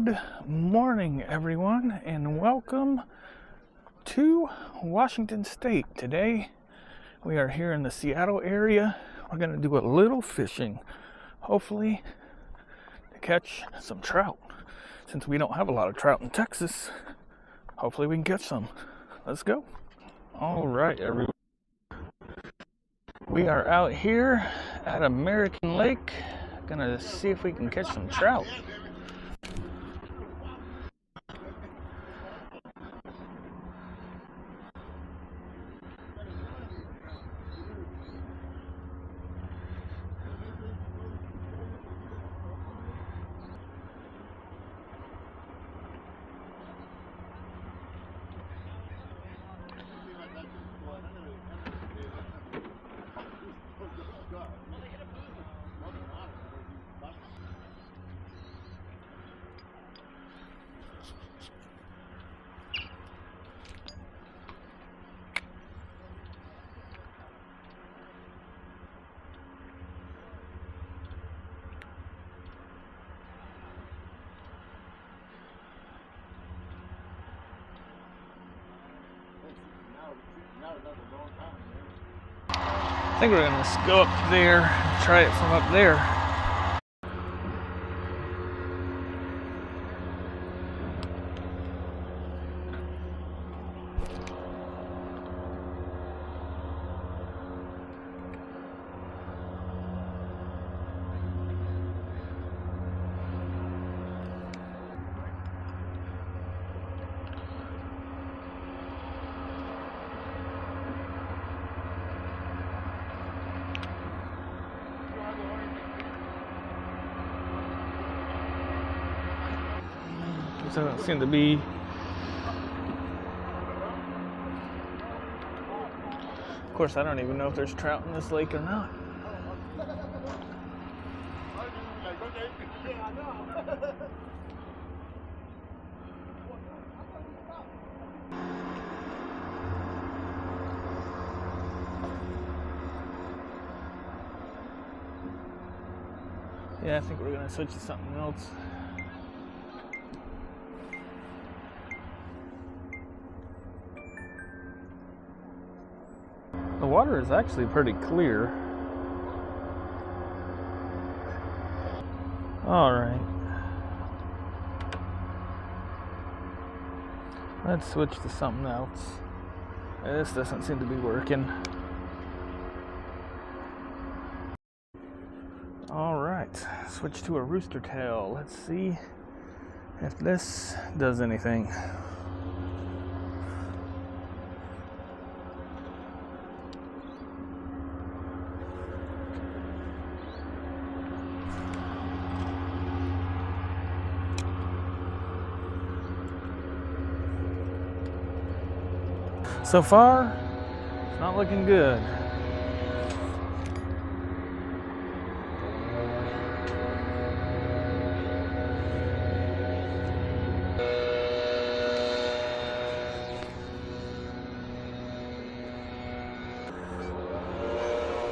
Good morning, everyone, and welcome to Washington State. Today, we are here in the Seattle area. We're going to do a little fishing, hopefully to catch some trout. Since we don't have a lot of trout in Texas, hopefully we can catch some. Let's go. All right, everyone. We are out here at American Lake. Gonna see if we can catch some trout. I think we're gonna go up there and try it from up there. Doesn't seem to be. Of course, I don't even know if there's trout in this lake or not. Yeah, I think we're gonna switch to something else. The water is actually pretty clear. All right. Let's switch to something else. This doesn't seem to be working. All right, switch to a rooster tail. Let's see if this does anything. So far, it's not looking good.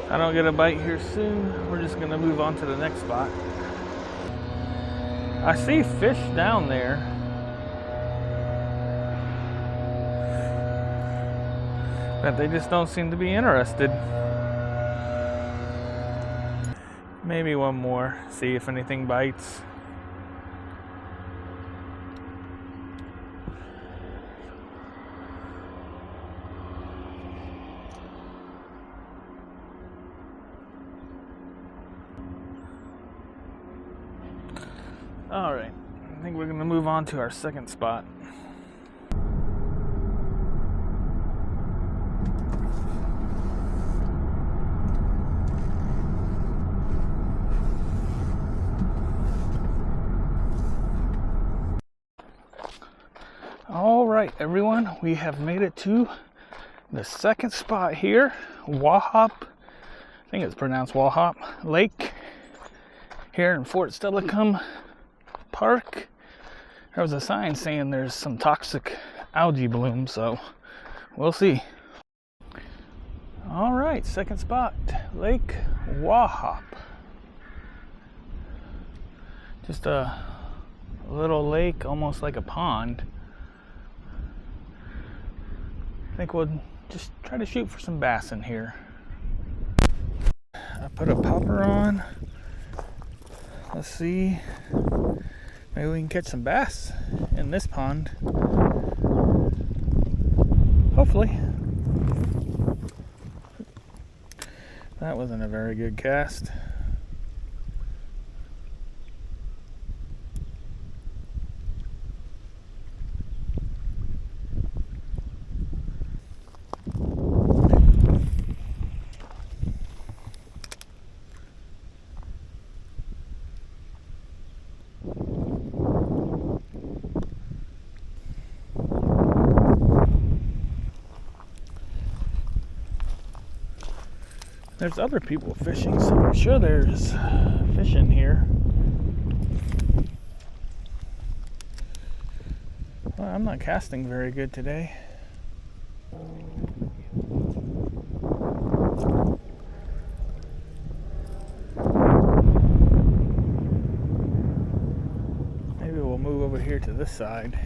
If I don't get a bite here soon, we're just gonna move on to the next spot. I see fish down there. But they just don't seem to be interested. Maybe one more, see if anything bites. All right, I think we're gonna move on to our second spot. All right, everyone, we have made it to the second spot here, Wahop. I think it's pronounced Wahop Lake here in Fort Steilacoom Park. There was a sign saying there's some toxic algae bloom, so we'll see. All right, second spot, Lake Wahop. Just a little lake, almost like a pond. I think we'll just try to shoot for some bass in here. I put a popper on. Let's see. Maybe we can catch some bass in this pond. Hopefully. That wasn't a very good cast. There's other people fishing, so I'm sure there's fish in here. Well, I'm not casting very good today. Maybe we'll move over here to this side.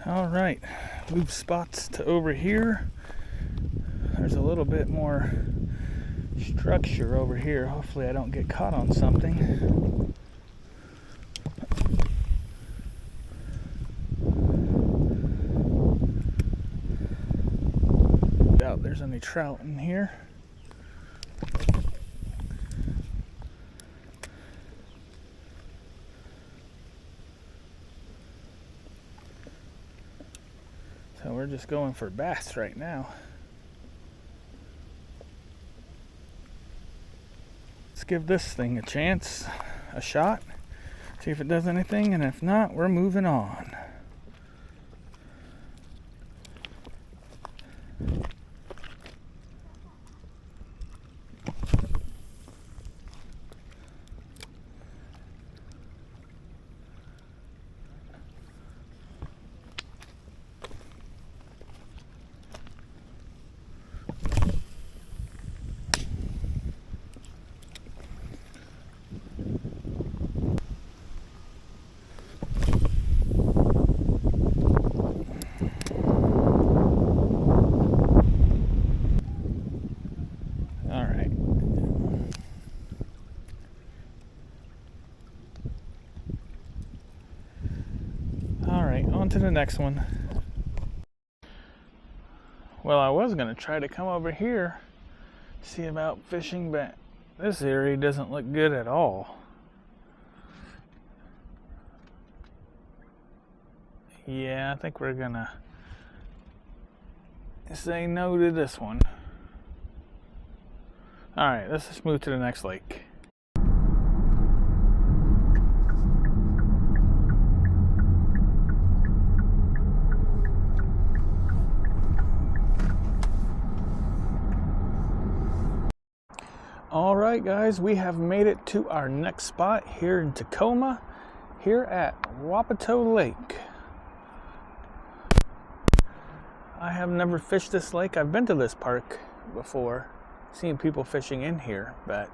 All right, move spots to over here. There's a little bit more structure over here. Hopefully I don't get caught on something. Doubt there's any trout in here. So we're just going for bass right now. Let's give this thing a chance, a shot, see if it does anything, and if not, we're moving on. On to the next one. Well, I was going to try to come over here, see about fishing, but this area doesn't look good at all. Yeah, I think we're going to say no to this one. Alright, let's just move to the next lake. Alright guys, we have made it to our next spot here in Tacoma, here at Wapato Lake. I have never fished this lake. I've been to this park before, seen people fishing in here, but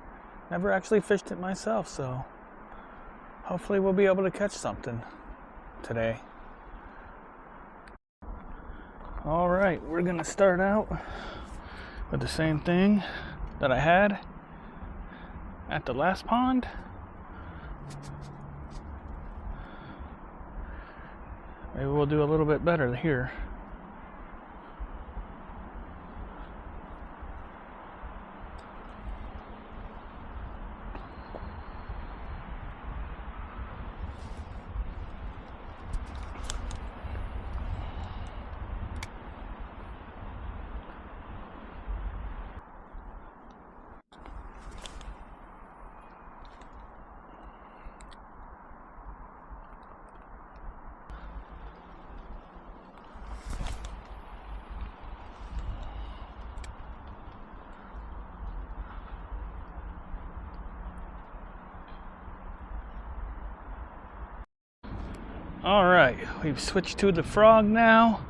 never actually fished it myself, so hopefully we'll be able to catch something today. Alright, we're going to start out with the same thing that I had at the last pond. Maybe we'll do a little bit better here. All right, we've switched to the frog now.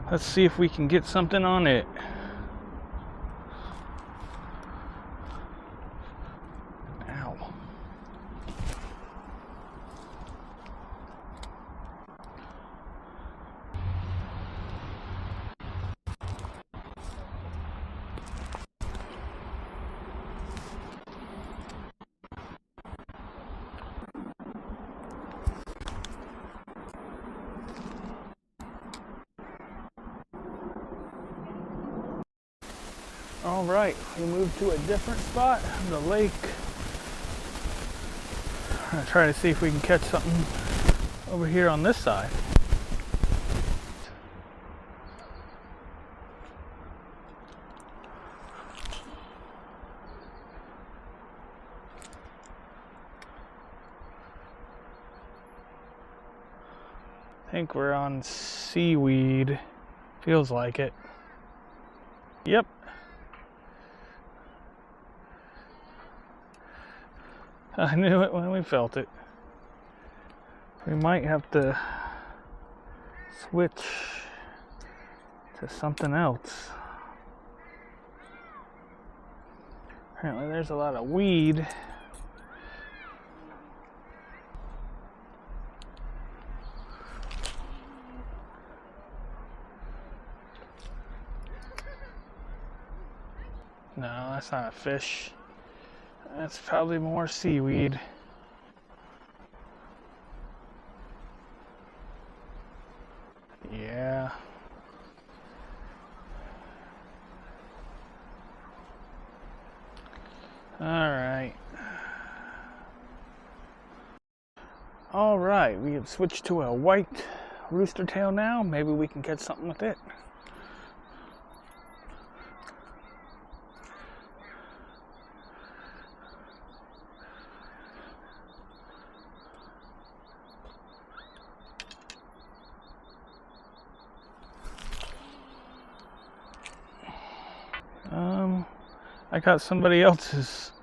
Let's see if we can get something on it. Ow. All right, we moved to a different spot, the lake. I'm gonna try to see if we can catch something over here on this side. I think we're on seaweed. Feels like it. Yep. I knew it when we felt it. We might have to switch to something else. Apparently there's a lot of weed. No, that's not a fish. That's probably more seaweed. Yeah. Alright. Alright, we have switched to a white rooster tail now. Maybe we can catch something with it. I got somebody else's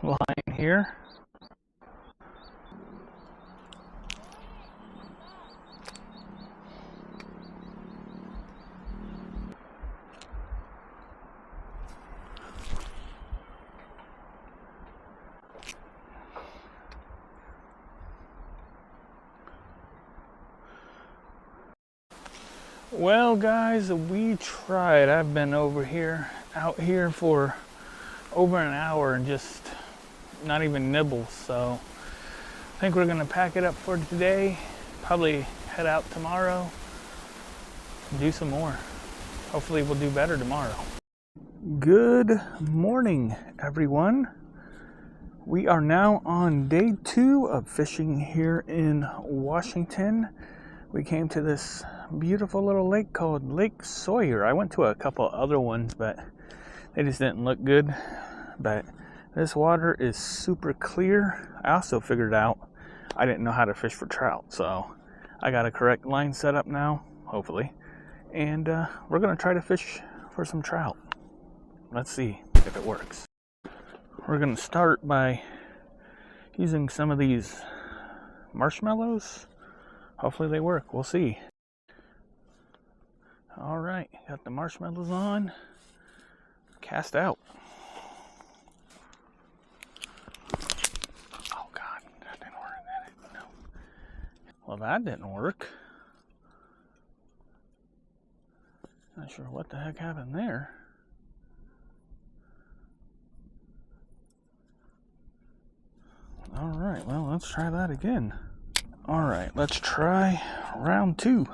line here. Well guys, we tried. I've been out here for over an hour and just not even nibbles, so I think we're gonna pack it up for today, probably head out tomorrow and do some more. Hopefully we'll do better tomorrow. Good morning, everyone. We are now on day 2 of fishing here in Washington. We came to this beautiful little lake called Lake Sawyer. I went to a couple other ones, but they just didn't look good. But this water is super clear. I also figured out I didn't know how to fish for trout, so I got a correct line set up now, hopefully. And we're gonna try to fish for some trout. Let's see if it works. We're gonna start by using some of these marshmallows. Hopefully they work, we'll see. All right, got the marshmallows on. Cast out. Oh God, that didn't work, did it? No. Well, that didn't work. Not sure what the heck happened there. All right, well, let's try that again. All right, let's try round 2.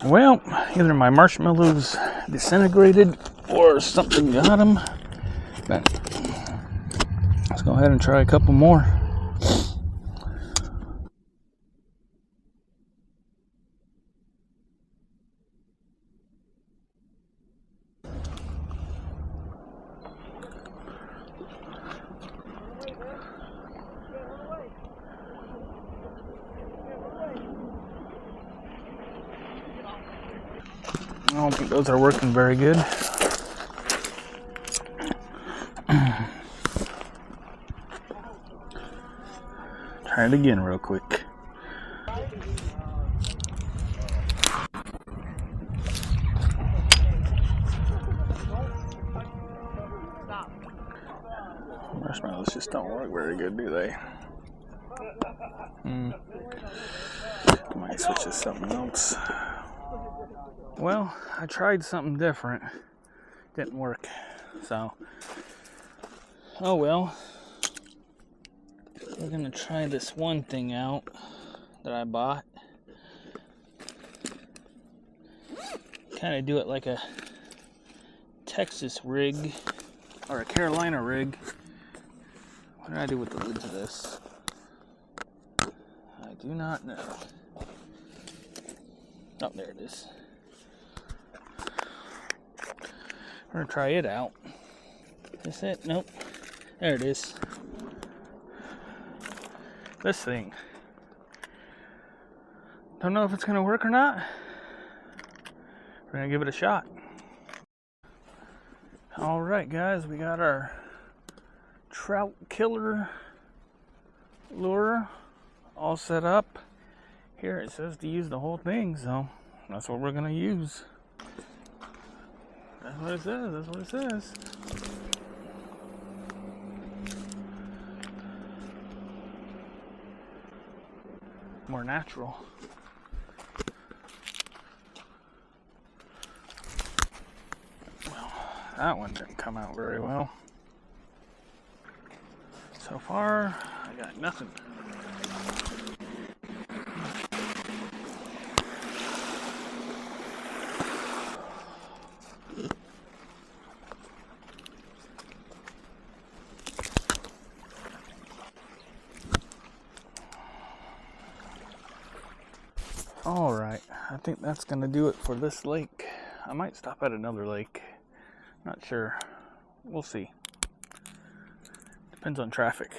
Well, either my marshmallows disintegrated or something got them. But let's go ahead and try a couple more. I don't think those are working very good. Try it again real quick. Marshmallows just don't work very good, do they? Might switch to something else. Well, I tried something different. didn't work. So, oh well. We're gonna try this one thing out that I bought. Kind of do it like a Texas rig or a Carolina rig. What did I do with the lid to this? I do not know. Oh, there it is. We're gonna try it out. Is this it? Nope. There it is. This thing. Don't know if it's gonna work or not. We're gonna give it a shot. Alright guys, we got our trout killer lure all set up. Here it says to use the whole thing, so that's what we're gonna use. That's what it says, that's what it says. More natural. Well, that one didn't come out very well. So far, I got nothing. Alright, I think that's going to do it for this lake. I might stop at another lake. Not sure. We'll see. Depends on traffic.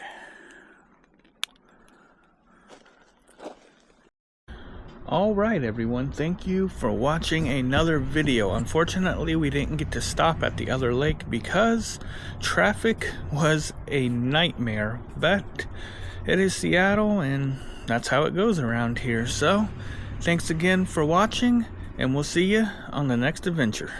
Alright everyone, thank you for watching another video. Unfortunately, we didn't get to stop at the other lake because traffic was a nightmare. But it is Seattle and that's how it goes around here. So, thanks again for watching and we'll see you on the next adventure.